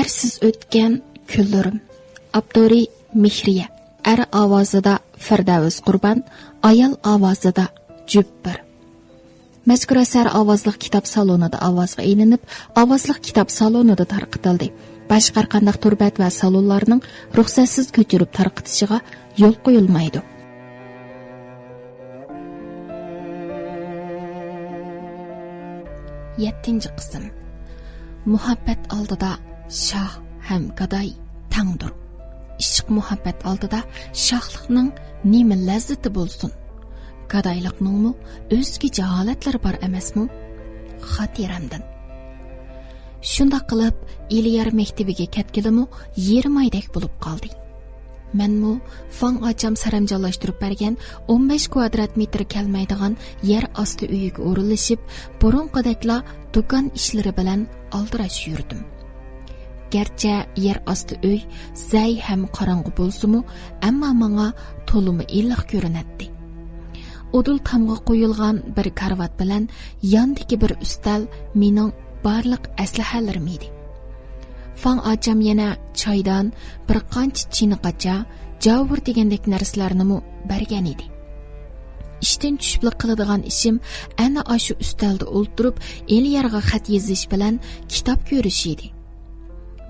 ئەرسىز ئۆتكەن كۈنلىرىم. Abdori Mehriye. Er avazida Firdavs Qurban, ayol ovozida Jubbir. Mazkur asar Awazliq kitob salonida ovozga ilinib, Awazliq kitob salonida tarqatildi. Boshqa har qanday turbat va salonlarning ruxsatsiz ko'chirib tarqatishiga yo'l qo'yilmaydi. Yettinchi qism. Muhabbat oldida shoh ham gadoy tangdir. Ishq muhabbat oldida shohlikning nima lazzati bo'lsin? Gadoylikningmi o'zgacha holatlari bor emasmi? Xotiramdan. Shunda qilib Eliyar maktabiga ketgilimi yerim oydek bo'lib qoldi. Menmu fang ocham saramjonlashtirib bergan 15 kvadrat metr kelmaydigan yer osti uyiga o'rinlashib, burunqidakla do'kon ishlari bilan aldirash yurdim. Gerçi yer osti uy zay ham qorong'i bo'lsa-mu, ammo menga to'limi iliq ko'rinadi. Odul tamga qo'yilgan bir karvat bilan yondagi bir ustal mening barliq aslahalarim edi. Fang ocham yana choydan bir qancha chiniqacha, javur degandek narsalarni bergan edi. İşten tushib qiladigan ishim ana shu ustalda o'ltirib, Eliyarga xat yozish bilan kitob ko'rish edi.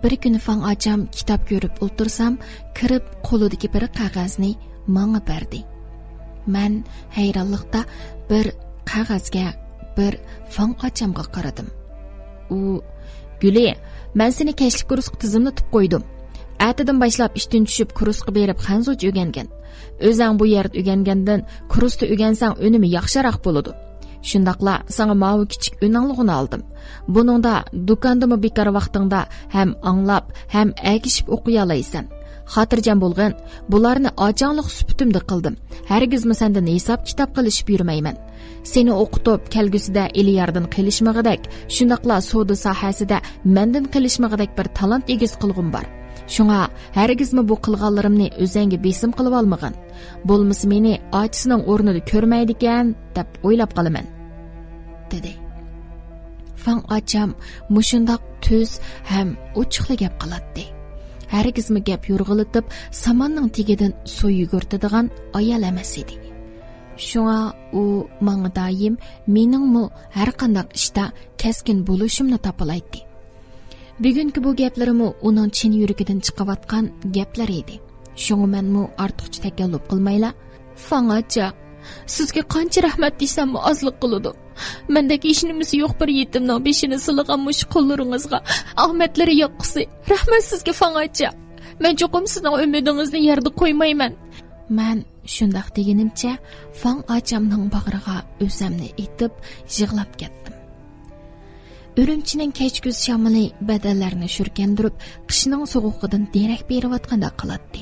Bir kuni fang ocham kitob ko'rib o'ltirsam, kirib qo'lidagi bir qog'ozni menga berdi. Men hayronlikda bir qog'ozga, bir fang ochamga qaradim. U, "Guli, men seni kashlik kursga tizimlatib qo'ydim. Atidan boshlab ishdan tushib kursga berib xanzoch o'rgangan. O'zing bu yerda o'rgangandan kursda o'rgansang unumi yaxshiroq bo'ladi. Shundaqla sana mavi kichik o'nanligini oldim. Buningda do'kondami bekor vaqtingda ham anglab, ham agishib o'qiy olaysan. Xotirjam bo'lgin, bularni ochonliq suputimda qildim. Hargizmi sendan hisob kitob qilishib yurmayman. Seni o'qitib kelgusida Eliyardan qilishmag'idak, shundaqla savdo sohasida mendan qilishmag'idak bir talant egiz qilg'im bor. Shunga hargizmi bu qilganlarimni o'zingga besim qilib olmagan. Bo'lmasa meni ochisining o'rnida ko'rmaydi ekan deb o'ylab qolaman, dedi. Fang ocham mushundoq tuz ham ochiqli gap qiladi. Hargizmi gap yurg'ilitib, samonning tegidan suv yugurtadigan ayol emas edi. Shunga u menga doim meningmi har qanday ishda keskin bo'lishimni topilaydi. Bugungi bu gaplarimni uning chin yuragidan chiqayotgan gaplar edi. Shunga menmi ortiqcha takalluf qilmayla, "Fang ocha, sizga qancha rahmat desam ozlik qiladi. Mendagi hech nimasi yo'q bir yetimning beshini silagan mush qo'llaringizga rahmatlari yo'qsi. Rahmat sizga fang ocha. Men cho'qim sizning umidingizni yerda qo'ymayman." Men shundaq deganimcha fang ochamning bag'riga o'zimni etib yig'lab ketdim. Urumchining kechkuz shamoli badallarni shurkandirib, qishning sovuqidan derak berayotganda qiladi.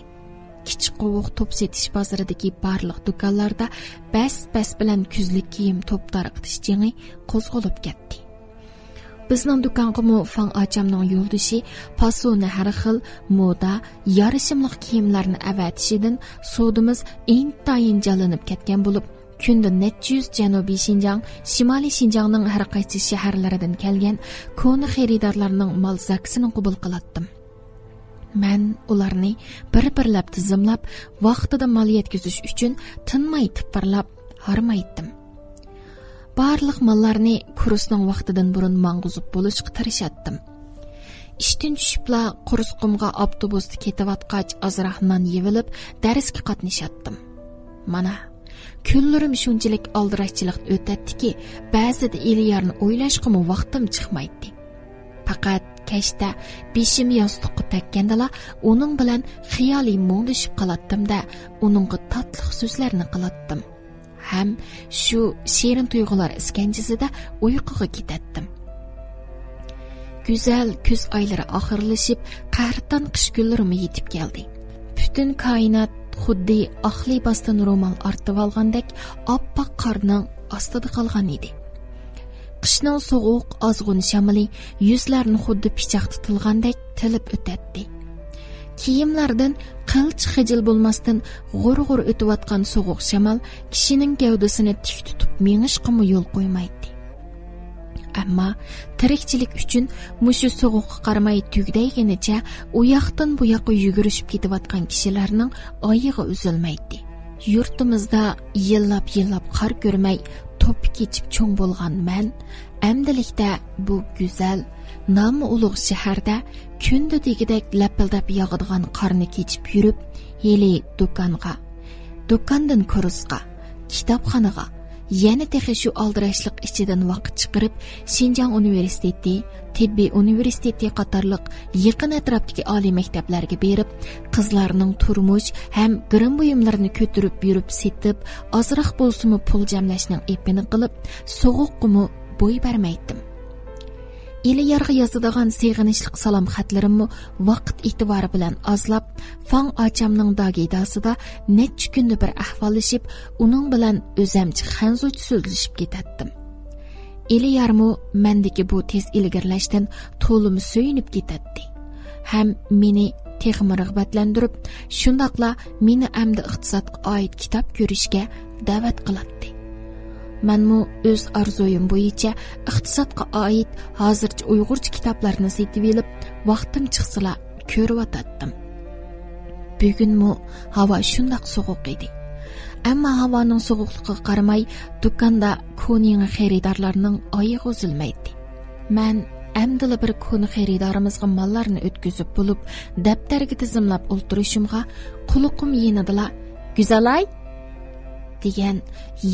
Kichik qovuq top setish bozoridagi barliq do'konlarda bas bilan kuzlik kiyim top tarqitish jingi qo'zg'olib ketdi. Bizning do'konga fang ochamning yo'ldoshi fasoni har xil moda, yarishimliq kiyimlarni avatishidan sodimiz intayin jalanib ketgan bo'lib, kunda necha yuz Janubiy Shinjang, Shimoliy Shinjangning har qaysi shaharlaridan kelgan koni xaridorlarning mal zaksini qabul qilatdim. Men ularni bir-birlab tizimlab, vaqtida mal yetkazish uchun tinmay tipparlab harmaytdim. Barliq mallarni kursning vaqtidan burun mang'uzib bo'lishga tirishatdim. Ishdan tushibla kursqimga avtobusda ketayotgach azroq non yevilib, darsga qatnashatdim. Mana kunlarim shunchalik aldirashchilik o'tadiki, ba'zida Eliyarni o'ylashga vaqtim chiqmaydi. Faqat kashda beshim yostiqqa takkandala uning bilan xiyoliy mo'ngdishib qolatdim-da, uningga tatliq so'zlarni qilatdim. Ham shu shirin tuyg'ular iskanjasida uyquga ketatdim. Go'zal kuz oylari oxirlashib, qartan qish kunlarimi yetib keldi. Butun koinot xuddi oq libosdan roman ortib olgandek oppoq qorning ostida qolgan edi. Qishning sovuq ozg'un shamoli yuzlarni xuddi pichoq tutilgandek tilib o'tadi. Kiyimlardan qilch xijil bo'lmasdan g'ur-g'ur o'tayotgan sovuq shamol kishining gavdasini tik tutib mengishga yo'l qo'ymaydi. Ammo tirikchilik uchun mushu sovuqqa qaramay tugdayginicha u yoqdan bu yoqqa yugurishib ketayotgan kishilarning oyig'i uzilmaydi. Yurtimizda yillab qor ko'rmay to'pi kechib cho'ng bo'lgan men amdilikda bu go'zal, nomi ulug' shaharda kunda degidek lapildab yog'adigan qorni kechib yurib, heli do'kondan kurusqa, kitobxonaga, yana texi shu aldirashliq ichidan vaqt chiqarib, Shinjang universiteti, tibbiy universiteti qatorliq yaqin atrofdagi oliy maktablarga berib, qizlarning turmush ham girim buyumlarini ko'tirib yurib setib, ozroq bo'lsa-mu pul jamlashning epini qilib, so'g'uqmi bo'y bermaydim. Eli yargı yazıdığan sevginişlik salam xatlarımı vaqt itibari bilan azlab, Fang acamning dagidasida necha kunda bir ahvollashib, uning bilan o'zamchi xanzuch so'zlashib ketatdim. Eli yarmu mendagi bu tez ilgirlashdan to'lim suyunib ketatdi. Ham meni texmi rag'batlantirib, shundaqla meni amdi iqtisodga oid kitob ko'rishga da'vat qilatdi. Manmu o'z arzuyim bo'yicha iqtisodga oid hozircha uyg'urcha kitoblarni setib olib, vaqtim chiqsala ko'rib o'tatdim. Bugunmu havo shundoq sovuq edi. Ammo havoning sovuqligiga qaramay, do'konda ko'ning xaridorlarning oyig'i uzilmaydi. Men amdila bir koni xaridorimizga mollarni o'tkazib bo'lib, daftarga tizimlab o'ltirishimga quluqim yenidila "Güzalay" degan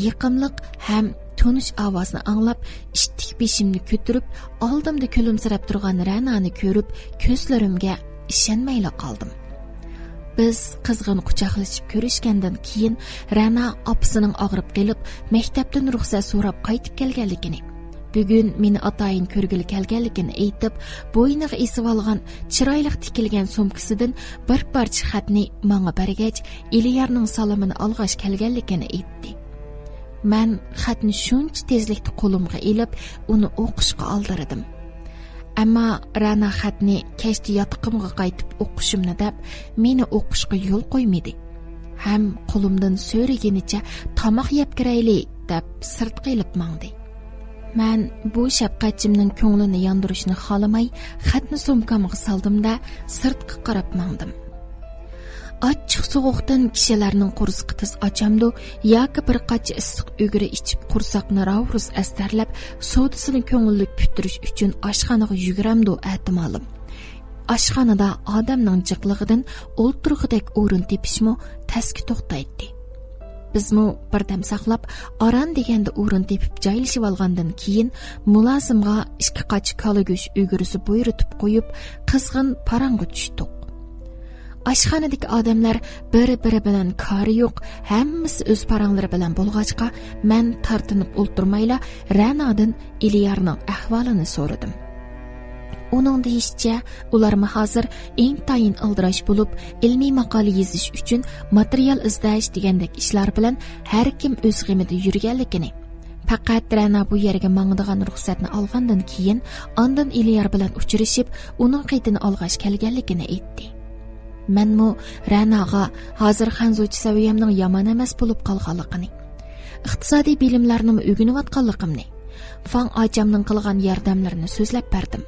yiqimliq ham tonish ovozni anglab, ishtik beshimni ko'tirib, oldimda kulimsirab turgan Ranani ko'rib, ko'zlarimga ishonmayla qoldim. Biz qizg'in quchoqlashib ko'rishgandan keyin Rana opasining og'rib qelib, maktabdan ruxsat so'rab qaytib kelganligini, bugun meni atayin ko'rgili kelganligini aytib, bo'yniga esib olgan chiroyli tikilgan sumkasidan bir parcha xatni menga bergach, Iliyarning salomini olg'ash kelganligini aytdi. Men xatni shuncha tezlikda qo'limga elib, uni o'qishga oldirdim. Ammo Rana xatni kechda yotiqimga qaytib o'qishimni deb, meni o'qishga yo'l qo'ymadi. Ham qo'limdan so'raginicha tomoq yeb kirayli deb sirtqa elib mangdi. Men bu shafqatchimning ko'nglini yondirishni xohlamay, xatni sumkamga soldim-da, sirtqa qarab mangdim. Achchiq sovuqdan kishilarning qursiqi tiz ochamdi, yoki bir qacha issiq o'giri ichib qursaqni ravrus astarlab, sodisini ko'ngillik putirish uchun oshxonaga yuguramdi ehtimalim. Oshxonada odamning jiqlig'idan o'ltirg'idek o'rin tepishmi taski to'xtaydi. Bizmi birdam saqlab, aran deganda o'rin tepib joylashib olgandan keyin mulozimga ikki qacha kala go'sh o'girisi bo'yritib qo'yib, qizg'in parangga tushdik. Oshxonadagi odamlar biri bilan kori yo'q, hammasi o'z paranglari bilan bo'lg'achqa, men tartinib o'ltirmayla Ranadan Iliyarning ahvolini so'radim. Uning deyishicha, ularmi hozir intayin aldirash bo'lib, ilmiy maqola yozish uchun material izlash degandek ishlar bilan har kim o'z g'imida yurganligini, faqat Rana bu yerga mangdigan ruxsatni olgandan keyin ondan Iliyar bilan uchrashib, uning qaytini olg'ash kelganligini aytdi. Menmu Ranaga hozir xanzuchi saviyamning yomon emas bo'lib qolganligini, iqtisodiy bilimlarni o'rganayotganligimni, Fang acamning qilgan yordamlarini so'zlab berdim.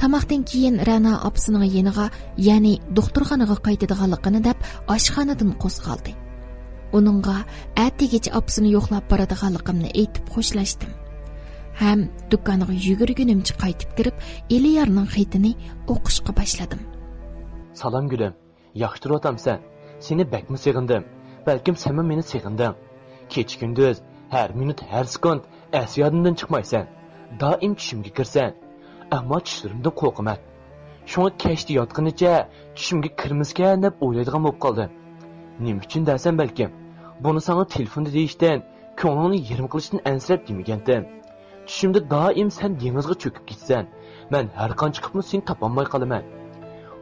Tamoqdan keyin Rana opasining yeniga, ya'ni doktorxonaga qaytadiganligini deb oshxonadan qo'zg'aldi. Uningga atagacha opasini yo'qlab boradiganligimni aytib xo'shlashdim. Ham do'konga yugurgunimcha qaytib kirib, Iliyarning xatini o'qishga boshladim. Salam gülüm, yaxshi turyotamsan. Seni bakmi sig'indim. Balkim sen meni sig'inding. Kech kunduz, har minut, har sekund as yodimdan chiqmaysan. Doim tushimga kirsan. Ammo tushlarimdan qo'rqaman. Shunga kechda yotqinicha tushimga kirmiskan deb o'ylaydigan bo'lib qoldim. Nima uchun dersan balkim? Buni sana telefonda deyishdan, ko'nglingni yerim qilishdan ansirab demagandim. Tushimda doim sen dengizga cho'kib ketsan. Men har qancha chiqibmi seni topolmay qolaman.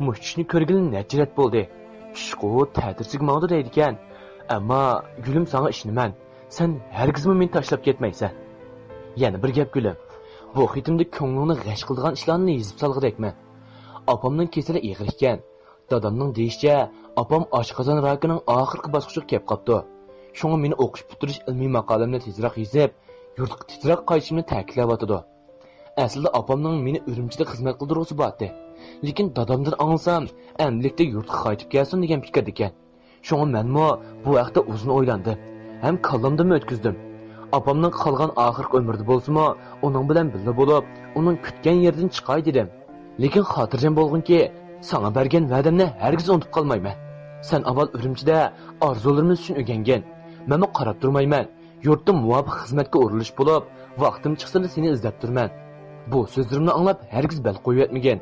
Mushni ko'rgilin najrat bo'ldi. Tushqu ta'tirsiz mavdu deydigan. Ammo gulum sana ishniman. Sen hargizmi meni tashlab ketmaysan. Yana bir gap gulum. Bu xitimda ko'nglingni g'ash qilgan ishlarni yozib solg'idekman. Opamning kesali ig'ir ekan. Dadamning deyishicha, opam oshqozon rakining oxirgi bosqichiga kelib qopti. Shunga meni o'qish bitirish ilmiy maqolamni tezroq yozib, yurtga tezroq qaytishimni ta'kidlayotdi. Aslida opamning meni Urumchida xizmat qildiruvchi bordi. Lekin dadamdan anglasam, amlikda yurtga qaytib kelsin degan fikrda ekan. Shunga menmo bu vaqtda uzun o'ylandim. Ham kallamdan o'tkazdim. Opamning qolgan oxirgi umrida bo'lsa-mo, uning bilan birga bo'lib, uning kutgan yerdan chiqay dedim. Lekin xotirjam bo'lgunki, sana bergan va'damni hargiz unutib qolmayman. Sen avval Urumchida orzularimiz uchun o'rgangan. Menmi qarab turmayman. Yurtda muvofiq xizmatga o'rilish bo'lib, vaqtim chiqsa seni izlab turman. Bu so'zlarimni anglab hargiz bel qo'yib yetmagan.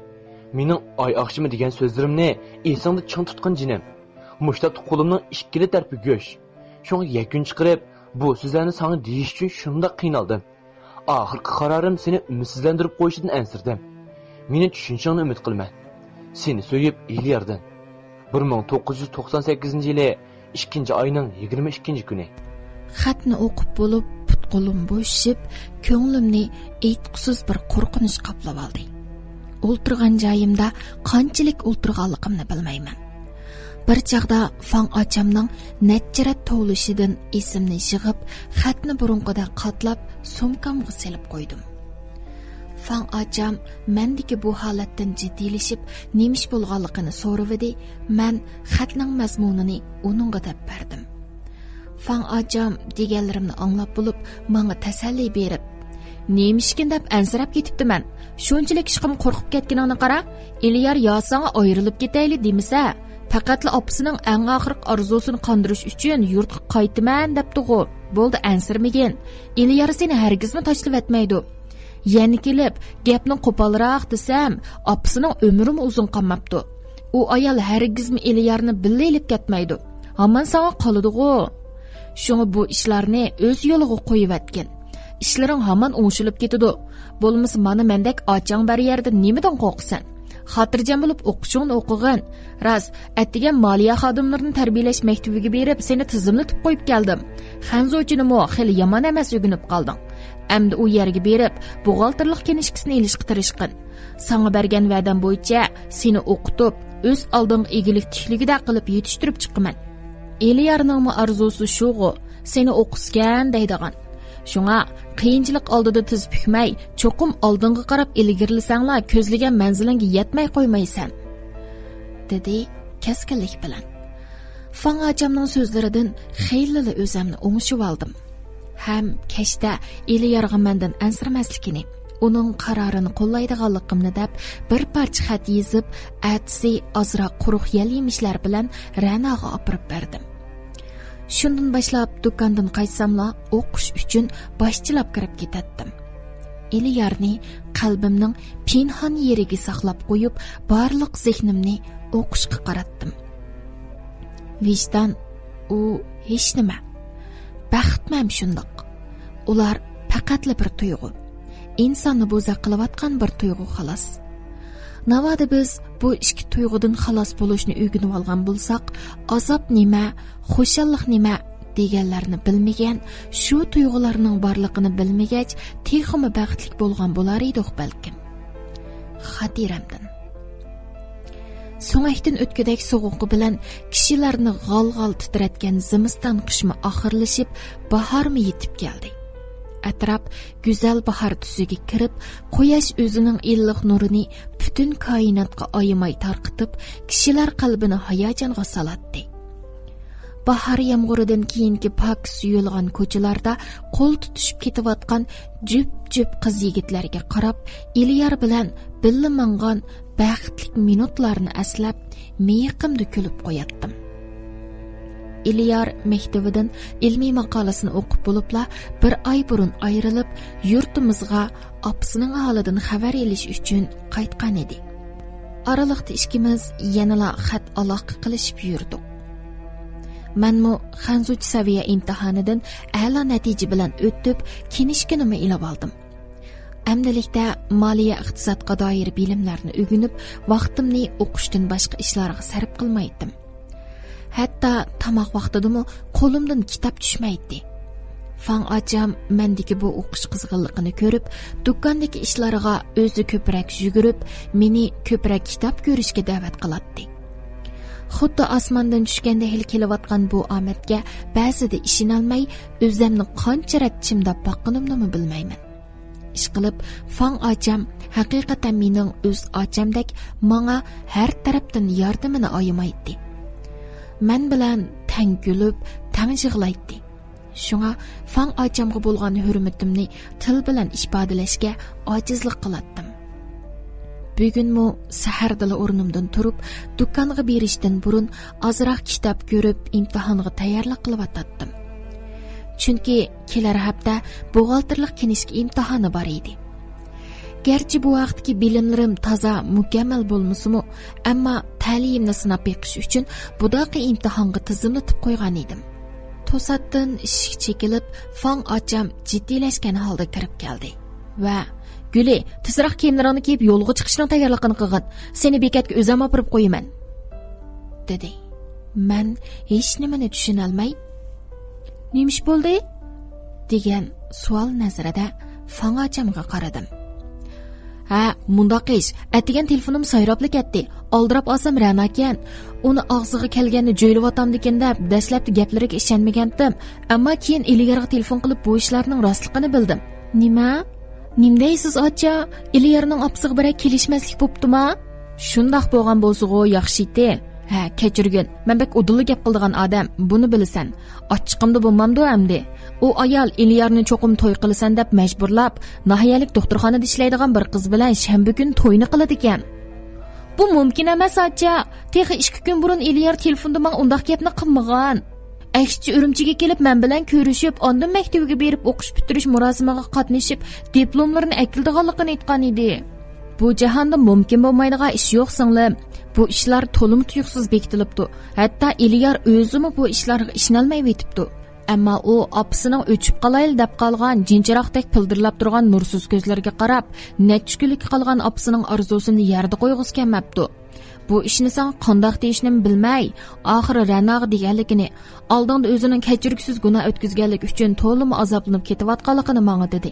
Mening oy oqshimi degan so'zlarimni esingda ching tutgan jinim. Mushtat qo'limning ikkili tarpi go'sh. Shunga yakun chiqarib, bu so'zlarni sana deyish uchun shunda qiynaldim. Oxirgi qarorim seni umidsizlantirib qo'yishidan ansirdim. Meni tushunishingni umid qilman. Seni so'yib Eliyardan. 1998-yili 2-oyning 22-kuni. Xatni o'qib bo'lib, putqo'lim bo'shib, ko'nglimni aytqusiz bir qo'rqinish qoplab oldi. O'ltirgan joyimda qanchalik o'ltirganligimni bilmayman. Bir chaqda Fang achamning natchirat tovlishidan esimni yig'ib, xatni burunqida qatlab, sumkamga selib qo'ydim. Fang acam mendiki bu holatdan jiddiylashib, nemish bo'lganligini so'ravdi. Men xatning mazmunini uningga deb berdim. Fang acam deganlarimni anglab bo'lib, menga tasalli berib, "Nemishkin deb ansirab ketibdiman. Shunchalik ishqim qo'rqib ketganingni qara, Eliyar yosanga ayrilib ketayli demisa, faqatla opasining eng oxirgi orzusini qondirish uchun yurtga qaytaman debdi-ku. Bo'ldi, ansirmagin. Eliyar seni hargizmi tashlab etmaydi. Yana kelib, gapni qo'polroq desam, opasining umri uzun qolmabdi. U ayol hargizmi Eliyarni billa elib ketmaydi. Hamon senga qoladi-ku. Shunga bu ishlarni o'z yo'liga qo'yib atgan. İşlerin hamon o'ngshilib ketadi. Bo'lmasa mana mendek ochang bar yerda nimadan qo'rqsan? Xotirjam bo'lib o'qishingni o'qigan. Ras, attigan moliya xodimlarini tarbiyalash maktabiga berib, seni tizimlatib qo'yib keldim. Xanzochini xili yomon emas o'ginib qolding. Endi u yerga berib, buxgalterlik kenishkisini ilishga tirishqin. Sana bergan va'dam bo'yicha seni o'qitib, o'z oldingi egilik tikligida qilib yetishtirib chiqaman. Eliyarning arzusi shu'g'u, seni o'qisgan deydigan. Shunga qiyinchilik oldida tiz bukmay, cho'qim oldinga qarab ilgirlisanglar, ko'zlagan manzilingga yetmay qo'ymaysan, dedi keskinlik bilan. Fang acamning so'zlaridan xeylili o'zimni o'ngishib oldim. Ham kechda Eliyarga mendan ansirmasligini, uning qarorini qo'llaydiganligimni deb bir parcha xat yozib, atsi ozroq quruq yal yemishlar bilan Ra'noga opirib berdim. Shundan boshlab do'kondan qaytsamla o'qish uchun boshchilab kirib ketatdim. Eliyarni qalbimning pinhon yeriga saqlab qo'yib, barliq zehnimni o'qishga qaratdim. Vijdon u hech nima. Baxtmam shundoq. Ular faqatli bir tuyg'u. İnsonni bo'zaq qilayotgan bir tuyg'u xolos. Navoda biz bu ikki tuyg'udan xalos bo'lishni o'rganib olgan bo'lsak, azob nima, xushallik nima deganlarni bilmagan, shu tuyg'ularning borligini bilmagach, texmi baxtli bo'lgan bo'lar edik balkim. Xatiramdan. So'ngakdan o'tgudek so'g'uqi bilan kishilarni g'al-g'al titratgan zimiston qishmi oxirlashib, bahormi yetib keldi. Atraf go'zal bahor tusiga kirib, quyosh o'zining illiq nurini butun koinotga oyimay tarqitib, kishilar qalbini hayajonga solatdi. Bahor yomg'iridan keyingi pok suyulgan ko'chalarda qo'l tutishib ketayotgan jup-jup qiz yigitlarga qarab, Eliyar bilan billa mangan baxtli minutlarni aslab, miyiqimda kulib qo'yatdim. Eliyar maktabidan ilmiy maqolasini o'qib bo'libla bir oy burun ayrilib, yurtimizga opasining holidan xabar olish uchun qaytgan edi. Aralıqda ikkimiz yanala xat aloqa qilishib yurdik. Menmu xanzuch saviya imtihonidan a'lo natija bilan o'tib, kenishkinimni ilib oldim. Amdilikda moliya iqtisodga doir bilimlarni o'rganib, vaqtimni o'qishdan boshqa ishlarga sarf qilmaydim. Hatta tamoq vaqtidami qo'limdan kitob tushmaydi. Fang acam mendiki bu o'qish qizg'inligini ko'rib, do'kondagi ishlariga o'zi ko'proq yugurib, meni ko'proq kitob ko'rishga da'vat qiladi. Xuddi osmondan tushganda hil kelayotgan bu omadga ba'zida ishonolmay, o'zimni qancha rat chimdab boqqanimni bilmayman. ish qilib, Fan ocham haqiqatan mening o'z ochamdek menga har tarafdan yordamini ayamaydi. Men bilan tang gulib, tang yig'laydi. Shunga Fan ochamga bo'lgan hurmatimni til bilan ifodalashga ojizlik qilatdim. Bugunmi sahardala o'rnimdan turib, do'konga berishdan burun ozroq kitob ko'rib, imtihonga tayyorlik qilyotdim. Chunki kelar hafta buxgalterlik kinishki imtihoni bor edi. Gerçi bu vaqtki bilimlarim toza, mukammal bo'lmasa-mu, ammo ta'limni sinab beqish uchun budaqa imtihonga tizimlatib qo'ygan edim. To'satdan eshik chekilib, Fan ocham jiddiylashgan holda kirib keldi va Guli, tezroq kiyimlaringni kiyib yo'lga chiqishning tayyorligini qilgin. Seni bekatga o'zim olib qo'yaman, dedi. Men hech nimani tushuna olmay, "Nima ish bo'ldi?" degan savol nazarida Fan ochamga qaradim. "Ha, mundaq ish. Atgan telefonim sayroblik ketdi. Oldirab olsam Rana ekan. Uni og'ziga kelganini jo'ylayotdim degan deb dastlabki gaplariga ishonmagandim, ammo keyin ilgariga telefon qilib bu ishlarning rostligini bildim." "Nima? Nimdaysiz ocha? Iliyarning opsiga birak kelishmaslik bo'ptimi?" "Shundoq bo'lgan bo'lsa-ku yaxshi edi. Ha, kechirgin. Men bek udulli gap qildigan odam, buni bilasan. Ochiqimda bo'lmamdi endi. U ayol Iliyarni cho'qim to'y qilasan deb majburlab, nahiyalik doktorxonada ishlaydigan bir qiz bilan shanba kun to'yni qiladi ekan." "Bu mumkin emas ocha. Texi 2 kun burun Iliyar telefonda men undaq gapni qilmagan. Aksincha Urumchiga kelib men bilan ko'rishib, ondan maktabiga berib o'qish bitirish murosimiga qatnashib, diplomlarini akildiganligini aytgan edi. Bu jahonda mumkin bo'lmaydigan ish yo'q singlim. Bu ishlar to'lim tuyuqsiz bekitilibdi. Hatto Iliyar o'zimi bu ishlarga ishonolmay yetibdi. Ammo u opasining o'chib qolayl deb qolgan jinchiroqdek pildirlab turgan nursiz ko'zlariga qarab, netchkulik qolgan opasining orzusini yerda qo'yg'isi kelmabdi. Bu ishni sen qandoq deyishni bilmay, oxiri Ranaga deganligini, oldinda o'zining kechirgisiz gunoh o'tkazganlik uchun to'lim azoblanib ketayotganligini menga dedi.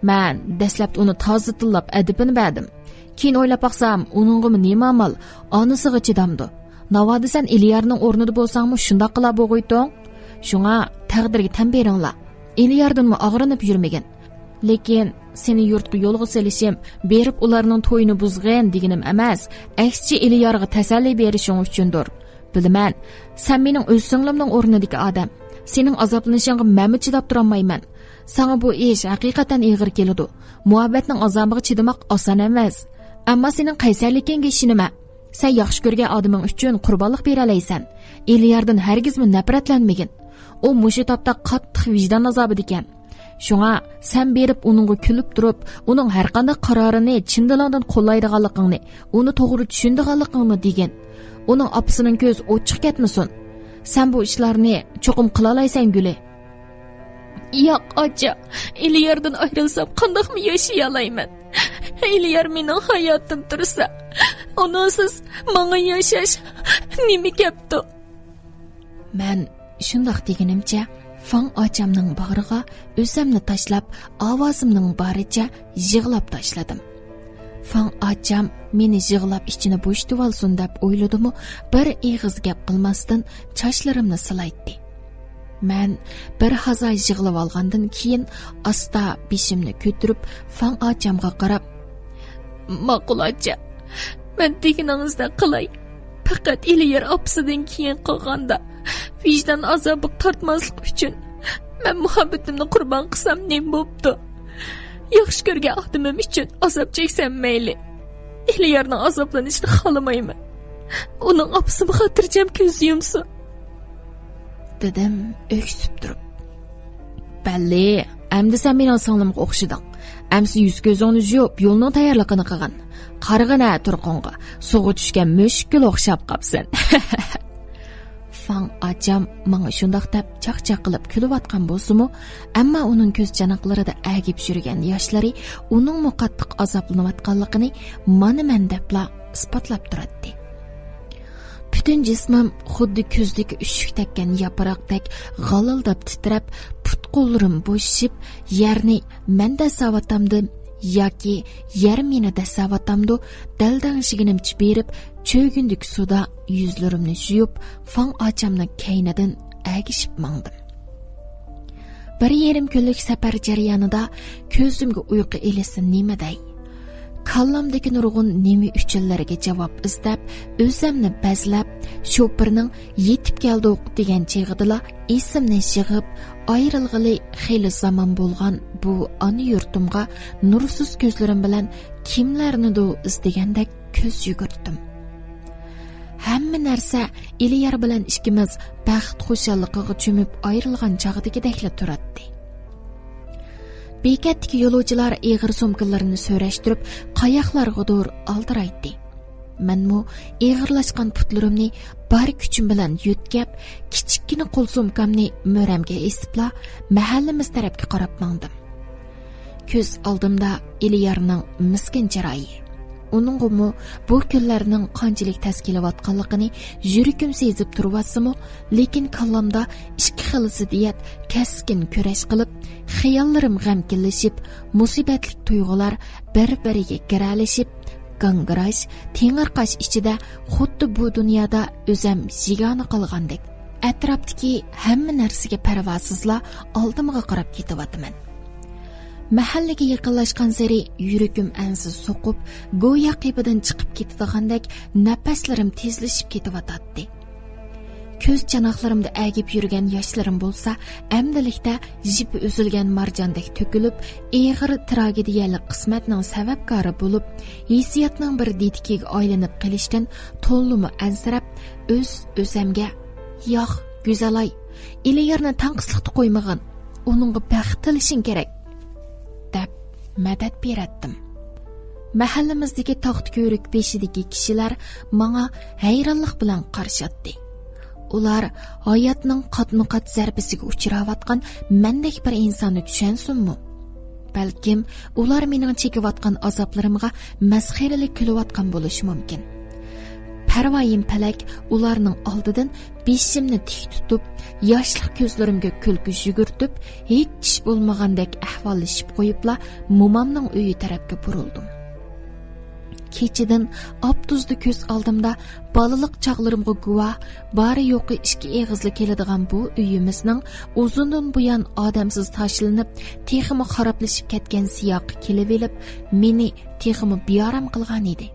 Men dastlab uni toza tillab adibini berdim. Keyin o'ylab baqsam, uningga nima amal, onasiga chidamdi. Navoda sen Iliyarning o'rnida bo'lsangmi, shundoq qila bo'g'oyding. Shunga taqdirga tan beringlar. Iliyardanmi og'rinib yurmagan. Lekin seni yurtga yo'lga selishim, berib ularning to'yini buzg'in deganim emas, aksicha Iliyarga tasalli berishing uchundir. Bilaman, sen mening o'z singlimning o'rnidagi odam. Sening azoblanishingga men chidab turolmayman. Sana bu ish haqiqatan ig'ir keladi. Muhabbatning azobiga chidamoq oson emas. Ammo sening qaysarligingga ishonma. Sen yaxshi ko'rgan odaming uchun qurbonlik bera olaysan. Iliyardan hargizmi nafratlanmagin. U mushu topda qattiq vijdon azobida ekan. Shunga sen berib uningga kulib turib, uning har qanday qarorini chin dilingdan qo'llaydiganligingni, uni to'g'ri tushundiganligingni degan. Uning opasining ko'z ochiq ketmasin. Sen bu ishlarni cho'qim qila olaysan Guli. Yo'q ocha, Iliyardan ayrilsam qandoqmi yashay olayman? Iliyar mening hayotim tursa, onasiz menga yashash nima kepti? Men shundoq deganimcha Fan ochamning bag'riga o'zimni tashlab, ovozimning baricha yig'lab tashladim. Fan ocham meni yig'lab ichini bo'shtib olsin deb o'yladimu, bir eg'iz gap qilmasdan sochlarimni silaydi. Men bir haza yig'lab olgandan keyin asta beshimni ko'tarib Fan ochamga qarab, "Ma'qul ocha, men deganingizda qilay. Faqat Iliyar opasidan keyin qolganda vijdon azobi tortmaslik uchun men muhabbatimni qurbon qilsam nima bo'pti? Yaxshi ko'rgan odamim uchun azob cheksam mayli. Iliyarning azoblanishini xohlamayman. Uning opasiga xotirjam ko'z yumsin," dedim o'ksib turib. "Balli, endi sen mening singlimga o'xshading. Amsi yuz ko'zingni yuvib, yo'lning tayyorligini qilgan. Qarg'ina turqonga, suvga tushgan mushkul o'xshab qapsan." Fan ocham menga shundoq deb chaqchaq qilib kulayotgan bo'lsa-mu, ammo uning ko'z janoqlarida agib yurgan yoshlari uning muqattiq azoblanayotganligini men debla isbotlab turadi. Butun jismim xuddi ko'zdagi ushuk tekkan yaproqdek g'alildab titrab, put-qo'llarim bo'shib, yerni menda savatamdim yoki yer meni dasavatamdi, daldangshiginimchi berib, cho'gindek suda yuzlarimni yuvib, Fan ochamning kaynidan agishib mangdim. 1,5 kunlik safar jarayonida ko'zimga uyqu elisi nima dey? Kallamdagi nurg'un nima uchunlarga javob izlab, o'zimni bazlab, shopirning yetib keldik degan cheg'idila esimni yig'ib, ayrilg'ili xeyli zamon bo'lgan bu ona yurtimga nursiz ko'zlarim bilan kimlarnido izlagandek ko'z yugurtdim. Hamma narsa Eliyar bilan ikkimiz baxt xushalligiga cho'mib ayrilgan chog'dagidekla turadi. Bekatdagi yo'lovchilar eg'ir sumkalarini so'rashtirib, qayoqlargadir oldiraydi. Menmu eg'irlashgan putlarimni bari kuchim bilan yo'tkab, kichikkina qo'l sumkamni mo'ramga esipla mahallamiz tarafga qarab mangdim. Ko'z oldimda Eliyarning miskin chiroyi. Uningmi bu kunlarning qanchalik tashkilayotganligini yuragim sezib turibsimi, lekin kallamda ikki xil ziddiyat keskin kurash qilib, xiyollarim g'amkinlashib, musibatli tuyg'ular bir-biriga giralashib, gangirash, tengirqash ichida xuddi bu dunyoda o'zim yigona qolgandek, atrofdagi hamma narsaga parvosizla oldimga qarab ketyapman. Mahallaga yaqinlashgan sari yuragim ansiz so'qib, go'yo qibidan chiqib ketadigandak nafaslarim tezlashib ketyapti. Ko'z chanoqlarimda agib yurgan yoshlarim bo'lsa, amdilikda jipi uzilgan marjondek to'kilib, eg'ir tragediyalik qismatning sababkori bo'lib, hissiyotning bir detikiga aylanib qilishdan to'llimi ansirab, o'zimga "Yo'q, go'zalay, Eliyarni tanqisliqda qo'ymagan, uningga baxt tilishing kerak" deb madad beratdim. Mahallamizdagi taxt ko'rik beshidagi kishilar menga hayronlik bilan qarshiydi. Ular hayotning qatma-qat zarbasiga uchrayotgan mendek bir insonni tushunsinmi? Balkim ular mening chekayotgan azoblarimga masxiralik kulayotgan bo'lishi mumkin. Parvoyim palak ularning oldidan beshimni tik tutib, yoshlik ko'zlarimga kulgi yugurtib, hech ish bo'lmagandek ahvollashib qo'yibla momamning uyi tarafga burildim. Kechidan optuzda ko'z oldimda balaliq chog'larimga guvoh, bari yo'qi ikki eg'izli keladigan bu uyimizning uzundan buyon odamsiz tashlanib, teximi xaroblashib ketgan siyoqi kelib elib, meni teximi biyoram qilgan edi.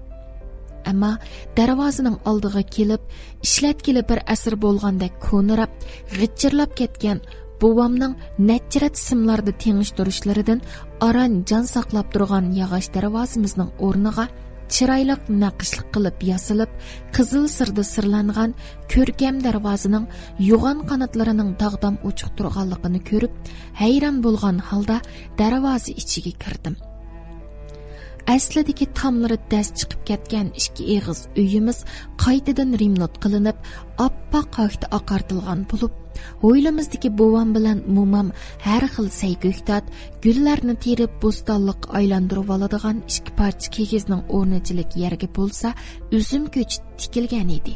Ammo darvozaning oldiga kelib, ishlatkili bir asr bo'lgandek ko'nirab, g'ichirlab ketgan buvamning nachrat simlarda tengishtirishlaridan aran jon saqlab turgan yog'och darvozamizning o'rniga chiroyliq naqshlik qilib yasilib, qizil sirda sirlangan ko'rkam darvozaning yo'g'on qanotlarining dag'dam ochiq turganligini ko'rib, hayron bo'lgan holda darvoza ichiga kirdim. Aslidagi tomlari dast chiqib ketgan ikki eg'iz uyimiz qaytadan remont qilinib, oppoq qoqda oqartilgan bo'lib, o'ylamizdagi buvam bilan momam har xil saygo'ktat, gullarni terib bo'stonliq aylantirib oladigan ikki parcha kegizning o'rnachilik yerga bo'lsa, uzum ko'ch tikilgan edi.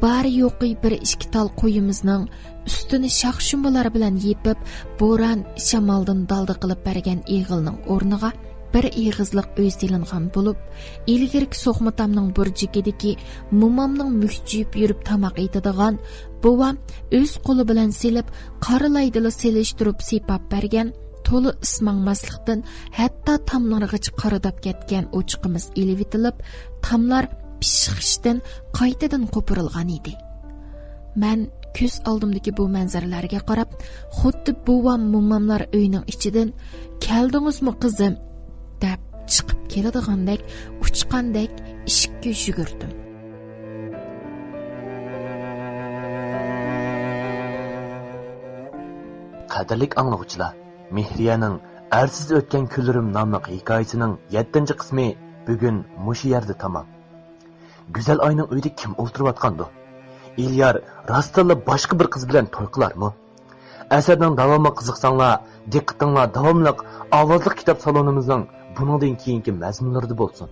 Bari yo'qi bir ikki tal qo'yimizning ustini shox-shumbalar bilan yepib, bo'ron shamoldan dalda qilib bergan eg'ilning o'rniga bir eg'izliq uy silingan bo'lib, ilgirki so'qmatamning burjigidagi momamning mukchiyib yurib tamoq etadigan buvam o'z qo'li bilan silib, qarilaydili selishtirib sipab bergan to'li ismangmaslikdan hatto tomlargacha qaridab ketgan o'chiqimiz elevitilib, tomlar pishqishdan qaytadan qo'pirilgan edi. Men ko'z oldimdagi bu manzaralarga qarab, xuddi buvam momamlar uyining ichidan "Keldingizmi qizim?" deb chiqib keladigandek, uchqandek eshikka yugurdim. Qadrlik anglag'uchilar, Mehriyaning "Ersiz o'tgan kunlarim" nomli hikoyasining 7-qismi bugun mushu yerda tamom. Go'zal oyning uyida kim o'ltirayotgandi? Eliyar rostilla boshqa bir qiz bilan to'y qilarmi? Asarning davomiga qiziqsanglar, diqqatinglar davomli Awazliq kitob salonimizning buningdan keyingi mazmunlarida bo'lsin.